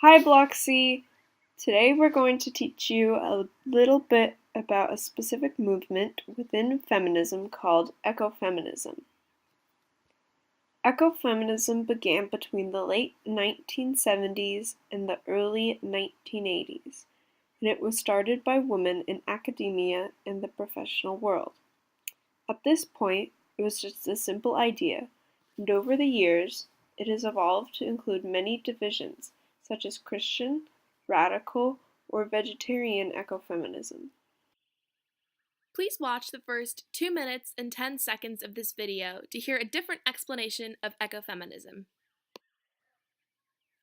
Hi Bloxy! Today we're going to teach you a little bit about a specific movement within feminism called ecofeminism. Ecofeminism began between the late 1970s and the early 1980s, and it was started by women in academia and the professional world. At this point, it was just a simple idea, and over the years, it has evolved to include many divisions, such as Christian, radical, or vegetarian ecofeminism. Please watch the first 2 minutes and 10 seconds of this video to hear a different explanation of ecofeminism.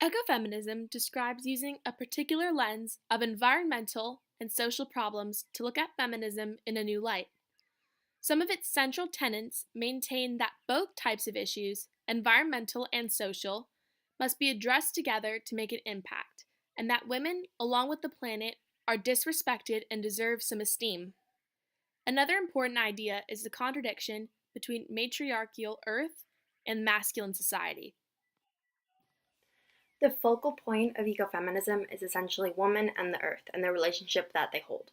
Ecofeminism describes using a particular lens of environmental and social problems to look at feminism in a new light. Some of its central tenets maintain that both types of issues, environmental and social, must be addressed together to make an impact, and that women, along with the planet, are disrespected and deserve some esteem. Another important idea is the contradiction between matriarchal Earth and masculine society. The focal point of ecofeminism is essentially woman and the earth and the relationship that they hold.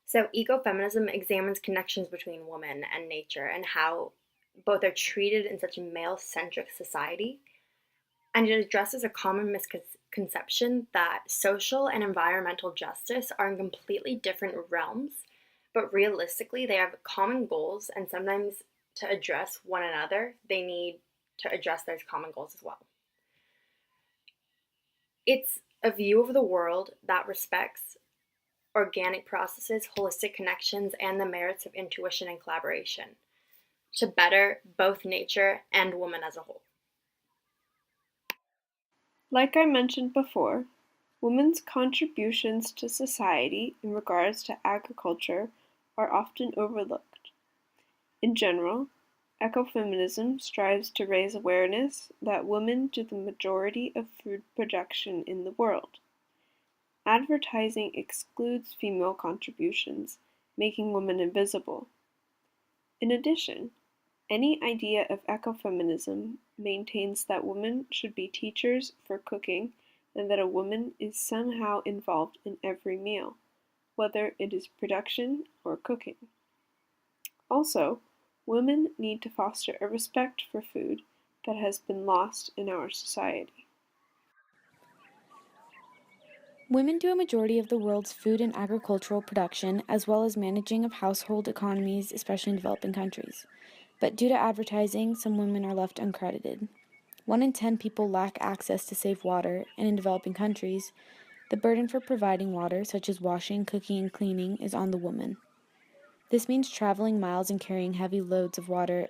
So, ecofeminism examines connections between woman and nature and how both are treated in such a male centric society. And it addresses a common misconception that social and environmental justice are in completely different realms, but realistically, they have common goals, and sometimes to address one another, they need to address those common goals as well. It's a view of the world that respects organic processes, holistic connections, and the merits of intuition and collaboration to better both nature and woman as a whole. Like I mentioned before, women's contributions to society in regards to agriculture are often overlooked. In general, ecofeminism strives to raise awareness that women do the majority of food production in the world. Advertising excludes female contributions, making women invisible. In addition, any idea of ecofeminism maintains that women should be teachers for cooking and that a woman is somehow involved in every meal, whether it is production or cooking. Also, women need to foster a respect for food that has been lost in our society. Women do a majority of the world's food and agricultural production, as well as managing of household economies, especially in developing countries. But due to advertising, some women are left uncredited. 1 in 10 people lack access to safe water, and in developing countries, the burden for providing water, such as washing, cooking, and cleaning, is on the woman. This means traveling miles and carrying heavy loads of water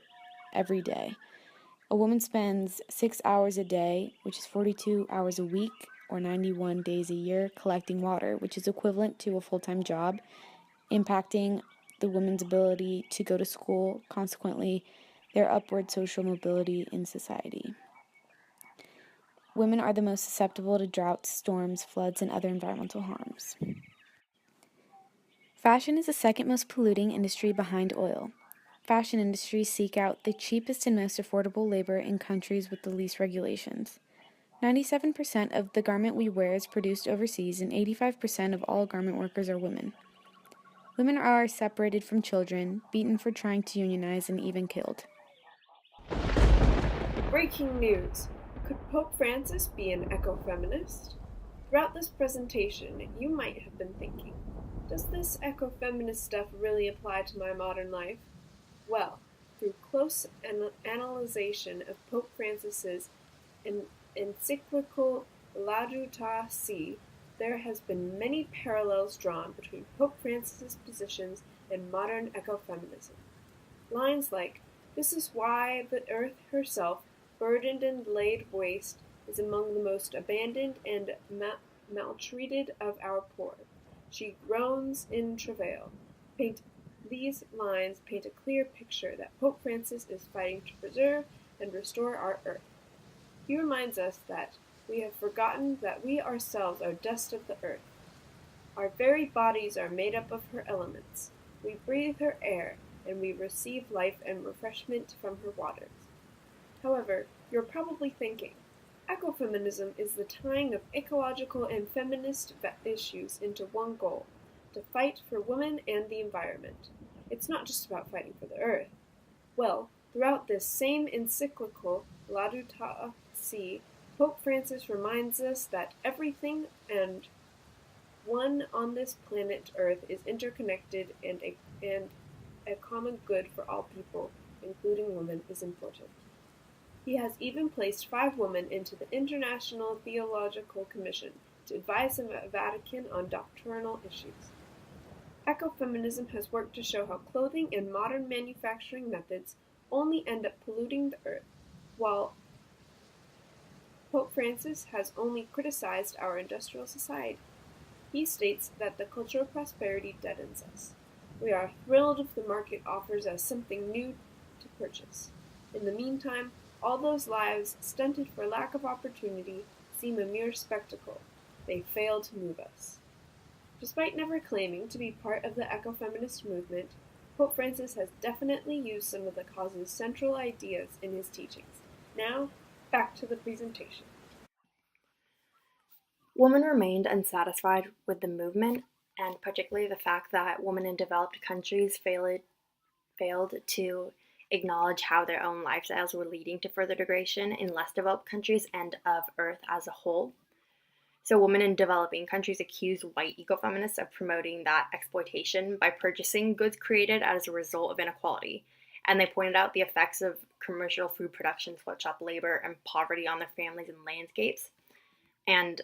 every day. A woman spends 6 hours a day, which is 42 hours a week, or 91 days a year, collecting water, which is equivalent to a full-time job, impacting the woman's ability to go to school, consequently, their upward social mobility in society. Women are the most susceptible to droughts, storms, floods, and other environmental harms. Fashion is the second most polluting industry behind oil. Fashion industries seek out the cheapest and most affordable labor in countries with the least regulations. 97% of the garment we wear is produced overseas, and 85% of all garment workers are women. Women are separated from children, beaten for trying to unionize, and even killed. Breaking news! Could Pope Francis be an ecofeminist? Throughout this presentation, you might have been thinking, does this ecofeminist stuff really apply to my modern life? Well, through close analyzation of Pope Francis's encyclical Laudato Si, there has been many parallels drawn between Pope Francis's positions and modern ecofeminism. Lines like, "This is why the earth herself, burdened and laid waste, is among the most abandoned and maltreated of our poor. She groans in travail." These lines paint a clear picture that Pope Francis is fighting to preserve and restore our earth. He reminds us that we have forgotten that we ourselves are dust of the earth. Our very bodies are made up of her elements. We breathe her air, and we receive life and refreshment from her waters. However, you're probably thinking, Ecofeminism is the tying of ecological and feminist issues into one goal: to fight for women and the environment. It's not just about fighting for the earth. Well, throughout this same encyclical, Laudato Si', Pope Francis reminds us that everything and one on this planet Earth is interconnected, and a common good for all people, including women, is important. He has even placed 5 women into the International Theological Commission to advise the Vatican on doctrinal issues. Ecofeminism has worked to show how clothing and modern manufacturing methods only end up polluting the earth, while Pope Francis has only criticized our industrial society. He states that the cultural prosperity deadens us. We are thrilled if the market offers us something new to purchase. In the meantime, all those lives stunted for lack of opportunity seem a mere spectacle. They fail to move us. Despite never claiming to be part of the ecofeminist movement, Pope Francis has definitely used some of the cause's central ideas in his teachings. Now, back to the presentation. Women remained unsatisfied with the movement, and particularly the fact that women in developed countries failed to acknowledge how their own lifestyles were leading to further degradation in less developed countries and of Earth as a whole. So women in developing countries accused white ecofeminists of promoting that exploitation by purchasing goods created as a result of inequality. And they pointed out the effects of commercial food production, sweatshop labor, and poverty on their families and landscapes, and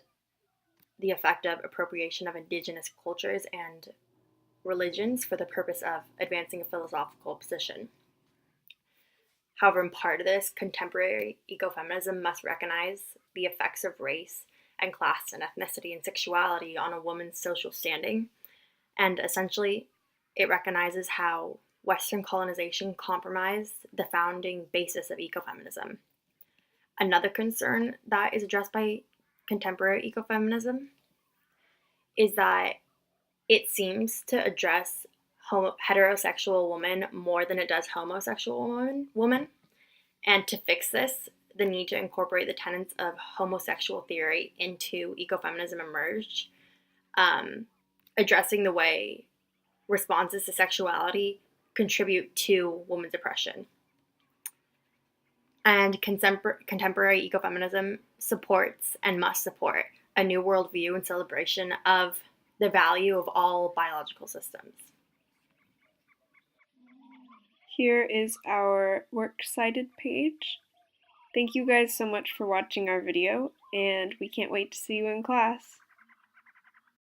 the effect of appropriation of indigenous cultures and religions for the purpose of advancing a philosophical position. However, in part of this, contemporary ecofeminism must recognize the effects of race and class and ethnicity and sexuality on a woman's social standing, and essentially, it recognizes how Western colonization compromised the founding basis of ecofeminism. Another concern that is addressed by contemporary ecofeminism is that it seems to address heterosexual women more than it does homosexual women. And to fix this, the need to incorporate the tenets of homosexual theory into ecofeminism emerged, addressing the way responses to sexuality contribute to women's oppression. And contemporary ecofeminism supports and must support a new worldview and celebration of the value of all biological systems. Here is our works cited page. Thank you guys so much for watching our video, and we can't wait to see you in class.